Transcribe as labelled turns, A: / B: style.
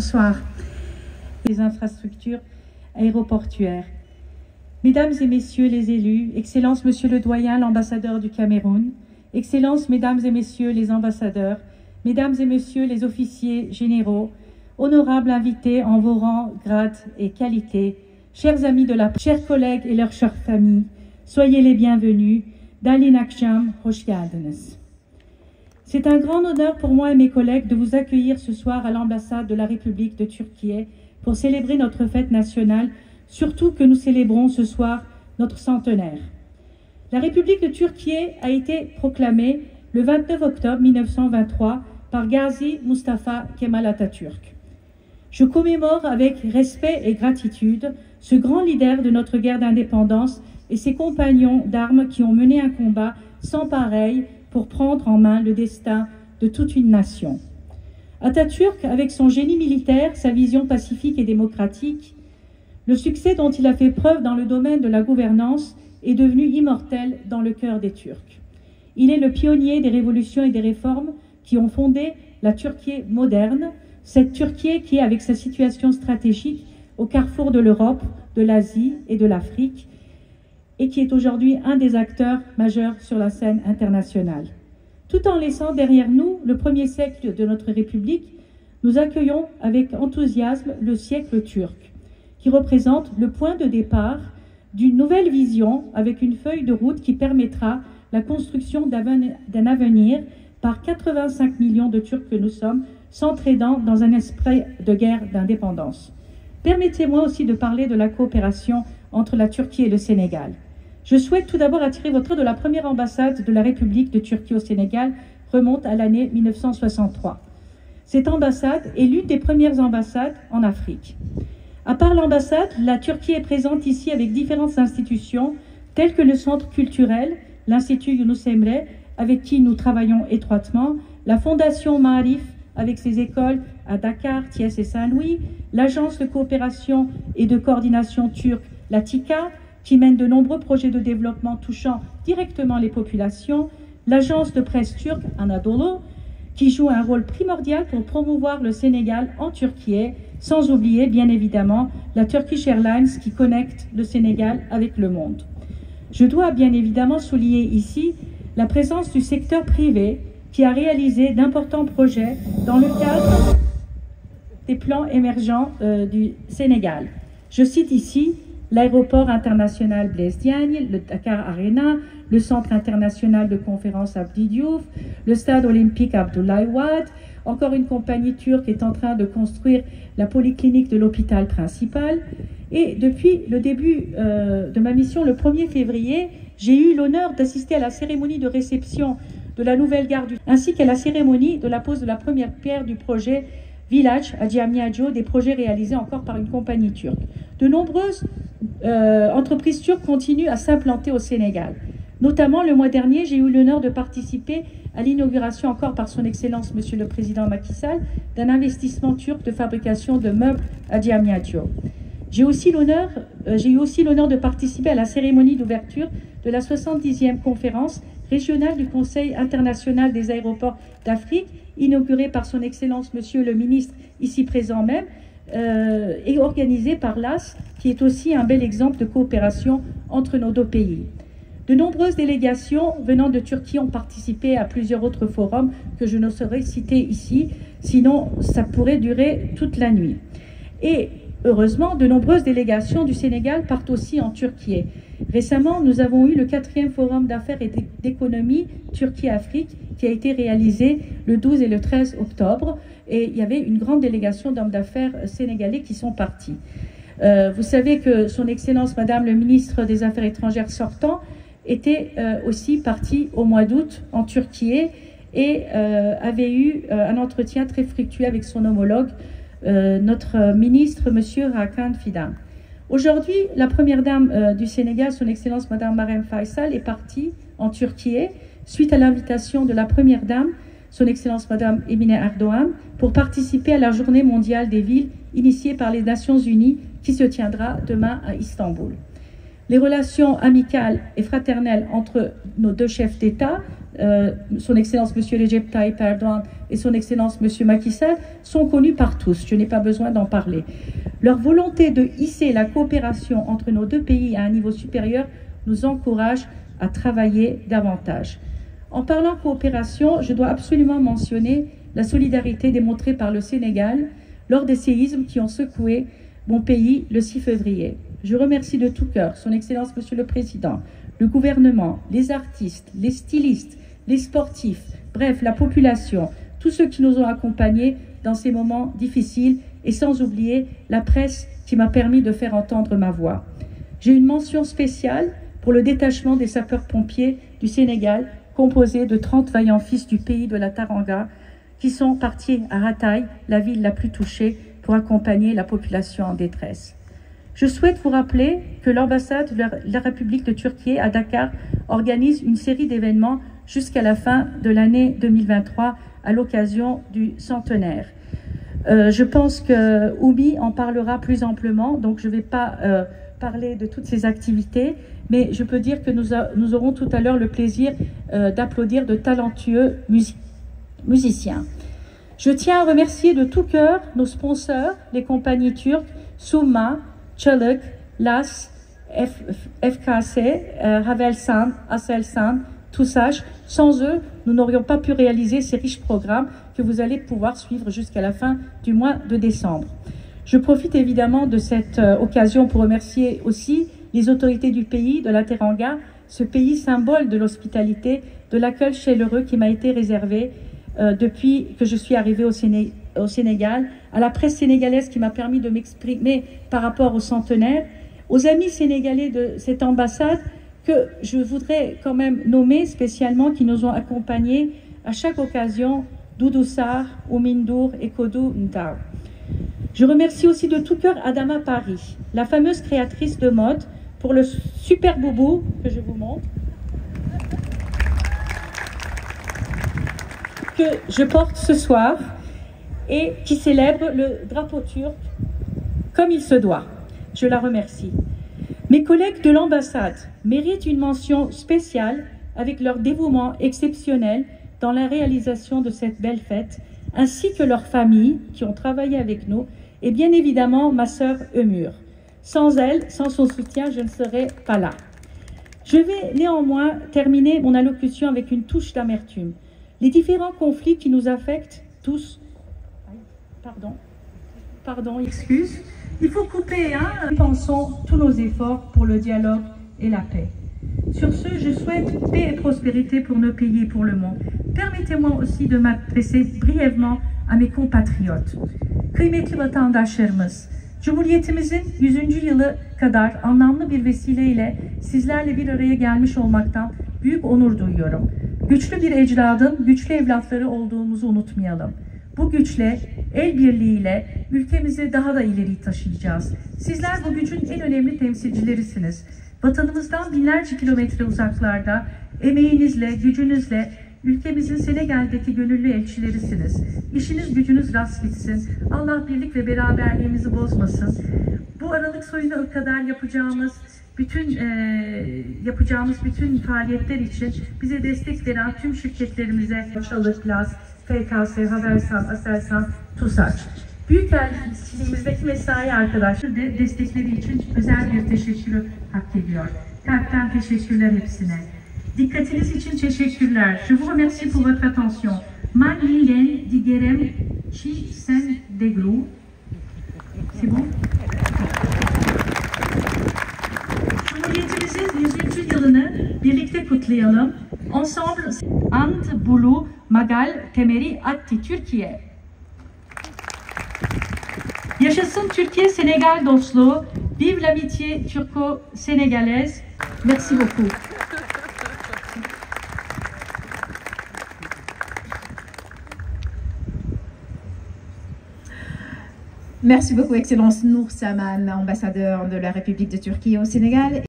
A: bonsoir. Les infrastructures aéroportuaires. Mesdames et messieurs les élus, Excellence Monsieur le Doyen, l'ambassadeur du Cameroun, Excellences, Mesdames et messieurs les ambassadeurs, Mesdames et messieurs les officiers généraux, honorables invités en vos rangs, grades et qualités, chers amis de la chers collègues et leurs chères familles, soyez les bienvenus. Dalin Akşam, hoş geldiniz. C'est un grand honneur pour moi et mes collègues de vous accueillir ce soir à l'ambassade de la République de Turquie pour célébrer notre fête nationale, surtout que nous célébrons ce soir notre centenaire. La République de Turquie a été proclamée le 29 octobre 1923 par Gazi Mustafa Kemal Atatürk. Je commémore avec respect et gratitude ce grand leader de notre guerre d'indépendance et ses compagnons d'armes qui ont mené un combat sans pareil pour prendre en main le destin de toute une nation. Atatürk, avec son génie militaire, sa vision pacifique et démocratique, le succès dont il a fait preuve dans le domaine de la gouvernance est devenu immortel dans le cœur des Turcs. Il est le pionnier des révolutions et des réformes qui ont fondé la Turquie moderne, cette Turquie qui, avec sa situation stratégique au carrefour de l'Europe, de l'Asie et de l'Afrique, et qui est aujourd'hui un des acteurs majeurs sur la scène internationale. Tout en laissant derrière nous le premier siècle de notre République, nous accueillons avec enthousiasme le siècle turc, qui représente le point de départ d'une nouvelle vision avec une feuille de route qui permettra la construction d'un avenir par 85 millions de Turcs que nous sommes, s'entraidant dans un esprit de guerre d'indépendance. Permettez-moi aussi de parler de la coopération entre la Turquie et le Sénégal. Je souhaite tout d'abord attirer votre attention de la première ambassade de la République de Turquie au Sénégal remonte à l'année 1963. Cette ambassade est l'une des premières ambassades en Afrique. À part l'ambassade, la Turquie est présente ici avec différentes institutions telles que le Centre culturel, l'Institut Yunus Emre, avec qui nous travaillons étroitement, la Fondation Maarif, avec ses écoles à Dakar, Thiès et Saint-Louis, l'Agence de coopération et de coordination turque, la TİKA, qui mène de nombreux projets de développement touchant directement les populations, l'agence de presse turque Anadolu, qui joue un rôle primordial pour promouvoir le Sénégal en Turquie, sans oublier bien évidemment la Turkish Airlines qui connecte le Sénégal avec le monde. Je dois bien évidemment souligner ici la présence du secteur privé qui a réalisé d'importants projets dans le cadre des plans émergents du Sénégal. Je cite ici l'aéroport international Blaise Diagne, le Dakar Arena, le centre international de conférences Abdi Diouf, le stade olympique Abdoulaye Wade. Encore une compagnie turque est en train de construire la polyclinique de l'hôpital principal. Et depuis le début de ma mission, le 1er février, j'ai eu l'honneur d'assister à la cérémonie de réception de la nouvelle gare ainsi qu'à la cérémonie de la pose de la première pierre du projet Village à Diamniadio, des projets réalisés encore par une compagnie turque. De nombreuses entreprises turques continuent à s'implanter au Sénégal. Notamment, le mois dernier, j'ai eu l'honneur de participer à l'inauguration, encore par son Excellence, Monsieur le Président Macky Sall, d'un investissement turc de fabrication de meubles à Diamniadio. J'ai eu aussi l'honneur de participer à la cérémonie d'ouverture de la 70e conférence régionale du Conseil international des aéroports d'Afrique, inaugurée par son Excellence, Monsieur le Ministre, ici présent même, et organisée par l'AS, qui est aussi un bel exemple de coopération entre nos deux pays. De nombreuses délégations venant de Turquie ont participé à plusieurs autres forums que je ne saurais citer ici, sinon ça pourrait durer toute la nuit. Et heureusement, de nombreuses délégations du Sénégal partent aussi en Turquie. Récemment, nous avons eu le 4e forum d'affaires et d'économie Turquie-Afrique qui a été réalisé le 12 et le 13 octobre. Et il y avait une grande délégation d'hommes d'affaires sénégalais qui sont partis. Vous savez que son Excellence, Madame le ministre des Affaires étrangères sortant, était aussi partie au mois d'août en Turquie et avait eu un entretien très fructueux avec son homologue, notre ministre, M. Hakan Fidan. Aujourd'hui, la première dame du Sénégal, son Excellence Madame Marème Faye Sall, est partie en Turquie suite à l'invitation de la première dame, son Excellence Madame Emine Erdogan, pour participer à la Journée mondiale des villes initiée par les Nations Unies qui se tiendra demain à Istanbul. les relations amicales et fraternelles entre nos deux chefs d'État, son Excellence M. Recep Tayyip Erdogan et son Excellence M. Macky Sall, sont connues par tous. Je n'ai pas besoin d'en parler. Leur volonté de hisser la coopération entre nos deux pays à un niveau supérieur nous encourage à travailler davantage. En parlant coopération, je dois absolument mentionner la solidarité démontrée par le Sénégal lors des séismes qui ont secoué mon pays le 6 février. Je remercie de tout cœur son Excellence Monsieur le Président, le gouvernement, les artistes, les stylistes, les sportifs, bref, la population, tous ceux qui nous ont accompagnés dans ces moments difficiles et sans oublier la presse qui m'a permis de faire entendre ma voix. J'ai une mention spéciale pour le détachement des sapeurs-pompiers du Sénégal, composé de 30 vaillants fils du pays de la Taranga, qui sont partis à Hatay, la ville la plus touchée, pour accompagner la population en détresse. Je souhaite vous rappeler que l'ambassade de la République de Turquie à Dakar organise une série d'événements jusqu'à la fin de l'année 2023 à l'occasion du centenaire. Je pense que Oumi en parlera plus amplement, donc je ne vais pas parler de toutes ces activités, mais je peux dire que nous aurons tout à l'heure le plaisir d'applaudir de talentueux musiciens. Je tiens à remercier de tout cœur nos sponsors, les compagnies turques, Summa, Çalık, LAS, FKC, Havelsan, Aselsan, Tusaş. Sans eux, nous n'aurions pas pu réaliser ces riches programmes que vous allez pouvoir suivre jusqu'à la fin du mois de décembre. Je profite évidemment de cette occasion pour remercier aussi les autorités du pays, de la Teranga, ce pays symbole de l'hospitalité, de l'accueil chaleureux qui m'a été réservé depuis que je suis arrivée au Sénégal, à la presse sénégalaise qui m'a permis de m'exprimer par rapport au centenaire, aux amis sénégalais de cette ambassade que je voudrais quand même nommer spécialement, qui nous ont accompagnés à chaque occasion, Doudou Sarr, Oumindour et Kodou Ndao. Je remercie aussi de tout cœur Adama Paris, la fameuse créatrice de mode, pour le super boubou que je vous montre, que je porte ce soir et qui célèbre le drapeau turc comme il se doit. Je la remercie. Mes collègues de l'ambassade méritent une mention spéciale avec leur dévouement exceptionnel dans la réalisation de cette belle fête, ainsi que leurs familles qui ont travaillé avec nous, et bien évidemment ma sœur Eumur. Sans elle, sans son soutien, je ne serais pas là. Je vais néanmoins terminer mon allocution avec une touche d'amertume. Les différents conflits qui nous affectent tous... Pardon, excuse. Il faut couper, hein. Pensons tous nos efforts pour le dialogue et la paix. Sur ce, je souhaite paix et prospérité pour nos pays et pour le monde. Permettez-moi aussi de m'adresser brièvement à mes compatriotes. Kıymetli vatandaşlarımız, Cumhuriyetimizin 100. yılı kadar anlamlı bir vesileyle sizlerle bir araya gelmiş olmaktan büyük onur duyuyorum. Güçlü bir ecdadın güçlü evlatları olduğumuzu unutmayalım. Bu güçle, el birliğiyle ülkemizi daha da ileri taşıyacağız. Sizler bu gücün en önemli temsilcilerisiniz. Vatanımızdan binlerce kilometre uzaklarda emeğinizle, gücünüzle ülkemizin Senegal'deki gönüllü elçilerisiniz. İşiniz gücünüz rast gitsin. Allah birlik ve beraberliğimizi bozmasın. Bu Aralık soyuna kadar yapacağımız bütün faaliyetler için bize destek veren tüm şirketlerimize Çalık, LAS, FKS, Havelsan, Aselsan, Tusaş. Büyükelçiliğimizdeki mesai arkadaşlar da destekleri için özel bir teşekkürü hak ediyor. Kalpten teşekkürler hepsine. Dikkatiniz için teşekkürler. Je vous remercie pour votre attention. Manlilen digerem chi sen deglu. C'est bon? Cumhuriyetimizin 100. yılını birlikte kutlayalım. Ensemble, Ant Bulu Magal Temeri Atti Türkiye. Yaşasın Türkiye-Senegal dostluğu. Vive l'amitié turco-sénégalaise. Merci beaucoup.
B: Merci beaucoup, Excellence Nour Saman, ambassadeur de la République de Turquie au Sénégal.